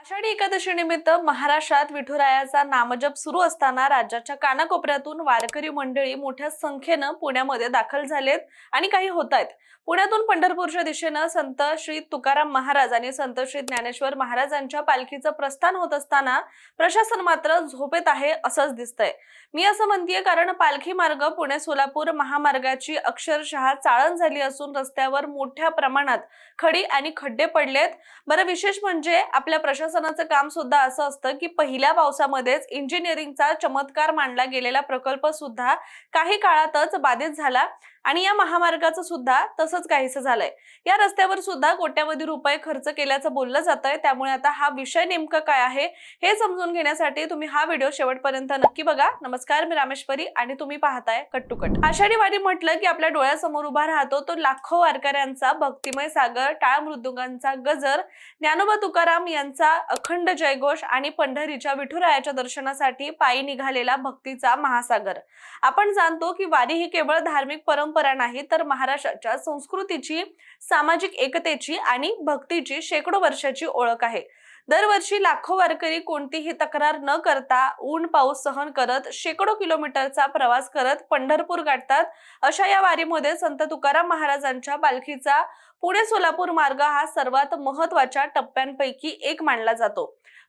आषाढी एकादशी निमित्त महाराष्ट्रात विठुरायाचा नामजप सुरू असताना राज्याच्या कानाकोपऱ्यातून वारकरी मंडळी मोठ्या संख्येनं पुण्यामध्ये दाखल झालेत आणि काही होत आहेत. पुण्यातून पंढरपूरच्या दिशेनं संत श्री तुकाराम महाराज आणि संत श्री ज्ञानेश्वर महाराजांच्या पालखीचं प्रस्थान होत असताना प्रशासन मात्र झोपेत आहे असंच दिसतंय. मी असं म्हणतेय कारण पालखी मार्ग पुणे सोलापूर महामार्गाची अक्षरशः चाळण झाली असून रस्त्यावर मोठ्या प्रमाणात खडी आणि खड्डे पडलेत. बरं, विशेष म्हणजे आपल्या प्रशासनाचं काम सुद्धा असं असतं की पहिल्या पावसामध्येच इंजिनिअरिंगचा चमत्कार मानला गेलेला प्रकल्प सुद्धा काही काळातच बाधित झाला आणि या महामार्गाचं सुद्धा तसंच काहीसं झालंय. या रस्त्यावर सुद्धा कोट्यावधी रुपये खर्च केल्याचं बोललं जातंय. त्यामुळे आता हा विषय नेमका काय आहे हे समजून घेण्यासाठी तुम्ही हा व्हिडिओ शेवटपर्यंत नक्की बघा. नमस्कार, मी रामेश्वरी आणि तुम्ही पाहताय कट टू कट. आषाढी वारी म्हटलं की आपल्या डोळ्यासमोर उभा राहतो तो लाखो वारकऱ्यांचा भक्तिमय सागर, टाळ मृदुंगांचा गजर, ज्ञानोबा तुकाराम यांचा अखंड जयघोष आणि पंढरीच्या विठुरायाच्या दर्शनासाठी पायी निघालेला भक्तीचा महासागर. आपण जाणतो की वारी ही केवळ धार्मिक परंपरा नाही तर महाराष्ट्राच्या संस्कृतीची, सामाजिक एकतेची आणि भक्तीची शेकडो वर्षाची ओळख आहे. दरवर्षी लाखो वारकरी कोणतीही तक्रार न करता ऊन पाऊस सहन करत शेकडो किलोमीटरचा प्रवास करत पंढरपूर गाठतात. अशा या वारीमध्ये संत तुकाराम महाराजांच्या पालखीचा पुणे सोलापूर मार्ग हा सर्वात महत्त्वाच्या टप्प्यांपैकी एक मानला जातो.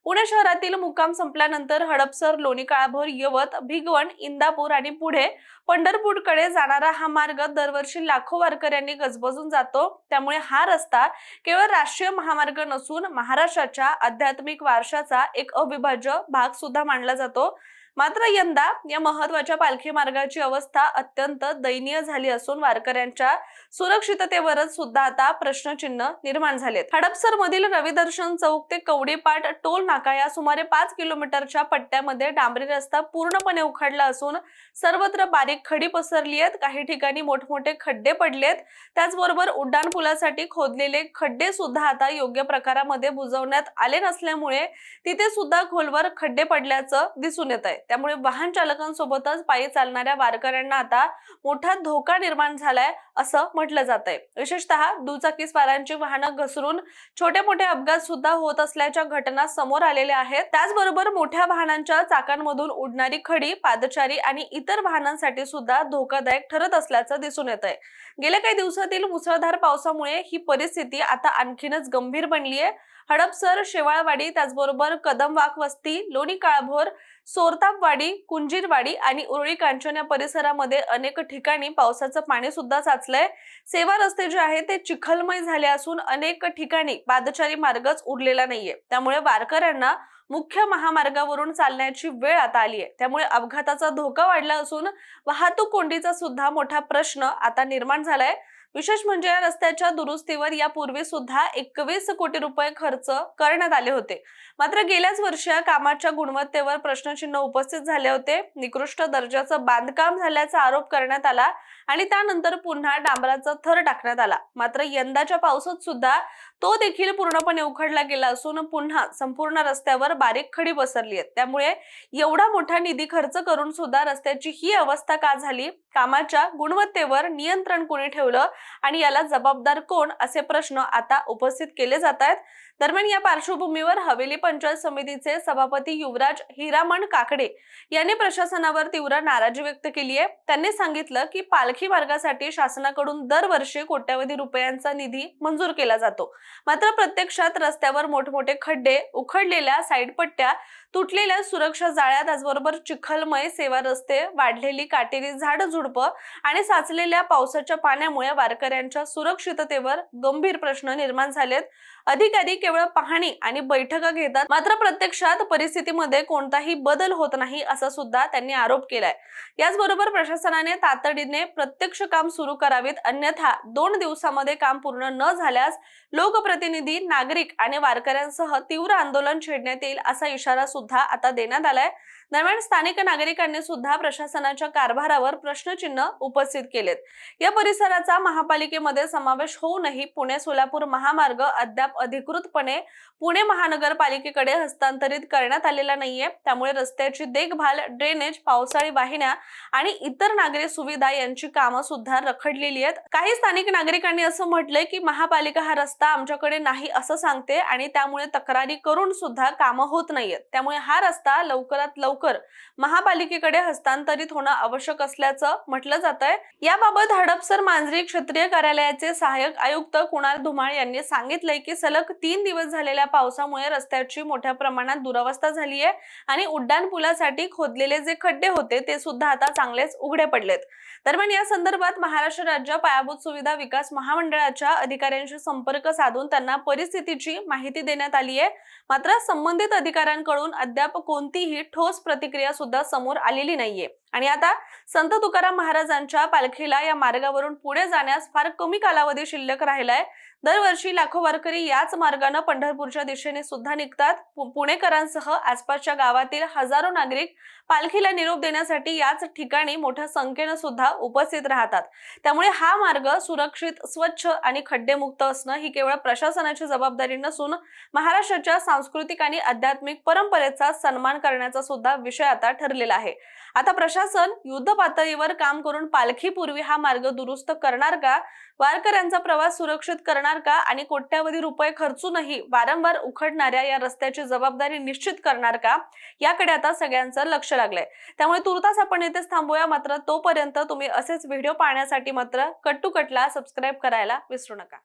पुणे शहरातील मुक्काम संपल्यानंतर हडपसर, लोणी काळभोर, यवत, भिगवण, इंदापूर आणि पुढे पंढरपूरकडे जाणारा हा मार्ग दरवर्षी लाखो वारकऱ्यांनी गजबजून जातो. त्यामुळे हा रस्ता केवळ राष्ट्रीय महामार्ग नसून महाराष्ट्राच्या आध्यात्मिक वारशाचा एक अविभाज्य भाग सुद्धा मानला जातो. मात्र यंदा या महत्त्वाच्या पालखी मार्गाची अवस्था अत्यंत दयनीय झाली असून वारकऱ्यांच्या सुरक्षिततेवरच सुद्धा आता प्रश्नचिन्ह निर्माण झालेत. हडपसर मधील रविदर्शन चौक ते कवडीपाट टोल नाका या सुमारे 5 किलोमीटरच्या पट्ट्यामध्ये डांबरी रस्ता पूर्णपणे उखडला असून सर्वत्र बारीक खडी पसरली आहेत. काही ठिकाणी मोठमोठे खड्डे पडलेत. त्याचबरोबर उड्डाण पुलासाठी खोदलेले खड्डे सुद्धा आता योग्य प्रकारामध्ये बुजवण्यात आले नसल्यामुळे तिथे सुद्धा खोलवर खड्डे पडल्याचं दिसून येत आहे. त्यामुळे वाहन चालकांसोबतच पायी चालणाऱ्या वारकऱ्यांना आता मोठा धोका निर्माण झालाय असं म्हटलं जातंय. विशेषतः दुचाकीस्वारांची वाहनं घसरून छोटे मोठे अपघात सुद्धा होत असल्याच्या घटना समोर आलेल्या आहेत. त्याचबरोबर मोठ्या वाहनांच्या चाकांमधून उडणारी खडी पादचारी आणि इतर वाहनांसाठी सुद्धा धोकादायक ठरत असल्याचं दिसून येत आहे. गेल्या काही दिवसातील मुसळधार पावसामुळे ही परिस्थिती आता आणखीनच गंभीर बनली आहे. हडपसर, शेवाळवाडी, त्याचबरोबर कदमवाक वस्ती, लोणी काळभोर, सोरतापवाडी, कुंजीरवाडी आणि उरळी कांचन या परिसरामध्ये अनेक ठिकाणी पावसाचं पाणी सुद्धा साचलंय. सेवा रस्ते जे आहेत ते चिखलमय झाले असून अनेक ठिकाणी पादचारी मार्गच उरलेला नाहीये. त्यामुळे वारकऱ्यांना मुख्य महामार्गावरून चालण्याची वेळ आता आली आहे. त्यामुळे अपघाताचा धोका वाढला असून वाहतूक कोंडीचा सुद्धा मोठा प्रश्न आता निर्माण झालाय. विशेष म्हणजे या रस्त्याच्या दुरुस्तीवर यापूर्वी सुद्धा 21 कोटी रुपये खर्च करण्यात आले होते. मात्र गेल्याच वर्षी या कामाच्या गुणवत्तेवर प्रश्नचिन्ह उपस्थित झाले होते. निकृष्ट दर्जाचं बांधकाम झाल्याचा आरोप करण्यात आला आणि त्यानंतर पुन्हा डांबराचा थर टाकण्यात आला. मात्र यंदाच्या पावसात सुद्धा तो देखील पूर्णपणे उखडला गेला असून पुन्हा संपूर्ण रस्त्यावर बारीक खडी पसरली आहे. त्यामुळे एवढा मोठा निधी खर्च करून सुद्धा रस्त्याची ही अवस्था का झाली? कामाच्या गुणवत्तेवर नियंत्रण कोणी ठेवलं आणि याला जबाबदार कोण असे प्रश्न आता उपस्थित केले जात आहेत. दरम्यान या पार्श्वभूमीवर हवेली पंचायत समितीचे सभापती युवराज हिरामण काकडे यांनी प्रशासनावर तीव्र नाराजी व्यक्त केली आहे. त्यांनी सांगितलं की पालखी मार्गासाठी शासनाकडून दरवर्षी कोट्यावधी रुपयांचा निधी मंजूर केला जातो. मात्र प्रत्यक्षात रस्त्यावर मोठमोठे खड्डे, उखडलेल्या साईड पट्ट्या, तुटलेल्या सुरक्षा जाळ्या, त्याचबरोबर चिखलमय सेवा रस्ते, वाढलेली काटेरी झाड झुडपं आणि साचलेल्या पावसाच्या पाण्यामुळे वारकऱ्यांच्या सुरक्षिततेवर गंभीर प्रश्न निर्माण झालेत. अधिकारी केवळ पाहणी आणि बैठका घेतात, मात्र प्रत्यक्षात परिस्थितीमध्ये कोणताही बदल होत नाही असा सुद्धा त्यांनी आरोप केलाय. याचबरोबर प्रशासनाने तातडीने प्रत्यक्ष काम सुरू करावीत, अन्यथा 2 दिवसांमध्ये काम पूर्ण न झाल्यास लोकप्रतिनिधी, नागरिक आणि वारकऱ्यांसह तीव्र आंदोलन छेडण्यात येईल असा इशारा सुद्धा आता देण्यात आलाय. दरम्यान स्थानिक नागरिकांनी सुद्धा प्रशासनाच्या कारभारावर प्रश्नचिन्ह उपस्थित केलेत. या परिसराचा महापालिकेमध्ये समावेश होऊनही पुणे सोलापूर महामार्ग अद्याप अधिकृतपणे अचूकपणे पुणे महानगरपालिकेकडे हस्तांतरित करण्यात आलेला नाहीये। त्यामुळे रस्त्याची देखभाल, ड्रेनेज, पावसाळी वाहिन्या आणि इतर नागरी सुविधा यांची कामं सुद्धा रखडलेली आहेत। काही स्थानिक नागरिकांनी असं म्हटलंय की महापालिका हा रस्ता आमच्याकडे नाही असं सांगते आणि त्यामुळे तक्रारी करून सुद्धा कामं होत नाहीयेत। त्यामुळे हा रस्ता लवकरात लवकर महापालिकेकडे हस्तांतरित होणं आवश्यक असल्याचं म्हटलं जातंय। याबाबत हडपसर मांजरी क्षेत्रीय कार्यालयाचे सहाय्यक आयुक्त कुणाल धुमाळ यांनी सांगितलंय की सलग 3 दिवस झालेल्या पावसामुळे रस्त्याची मोठ्या प्रमाणात दुरावस्था झाली आहे आणि उड्डाण पुलासाठी खोदलेले जे खड्डे होते ते सुद्धा आता चांगलेच उघडे पडलेत। दरम्यान या संदर्भात महाराष्ट्र राज्य पायाभूत सुविधा विकास महामंडळाच्या अधिकाऱ्यांशी संपर्क साधून त्यांना परिस्थितीची माहिती देण्यात आली आहे। मात्र संबंधित अधिकाऱ्यांकडून अद्याप कोणतीही ठोस प्रतिक्रिया सुद्धा समोर आलेली नाहीये आणि आता संत तुकाराम महाराजांच्या पालखीला या मार्गावरून पुढे जाण्यास फार कमी कालावधी शिल्लक राहिलाय। दरवर्षी लाखो वारकरी याच मार्गाने पंढरपूरच्या दिशेने सुद्धा निघतात। पुणेकरांसह आसपासच्या गावातील हजारो नागरिक पालखीला निरोप देण्यासाठी याच ठिकाणी मोठ्या संख्येने सुद्धा उपस्थित राहतात। त्यामुळे हा मार्ग सुरक्षित, स्वच्छ आणि खड्डेमुक्त असणं ही केवळ प्रशासनाची जबाबदारी नसून महाराष्ट्राच्या सांस्कृतिक आणि आध्यात्मिक परंपरेचा सन्मान करण्याचा सुद्धा विषय आता ठरलेला आहे। आता प्रशासन युद्ध पातळीवर काम करून पालखीपूर्वी हा मार्ग दुरुस्त करणार का, वारकऱ्यांचा प्रवास सुरक्षित करणार का आणि कोट्यावधी रुपये खर्चूनही वारंवार उखडणाऱ्या या रस्त्याची जबाबदारी निश्चित करणार का, याकडे आता सगळ्यांचं लक्ष लागलंय। त्यामुळे तुर्तास आपण इथेच थांबूया। मात्र तोपर्यंत तुम्ही असेच व्हिडिओ पाहण्यासाठी मात्र कट टू कटला सबस्क्राईब करायला विसरू नका।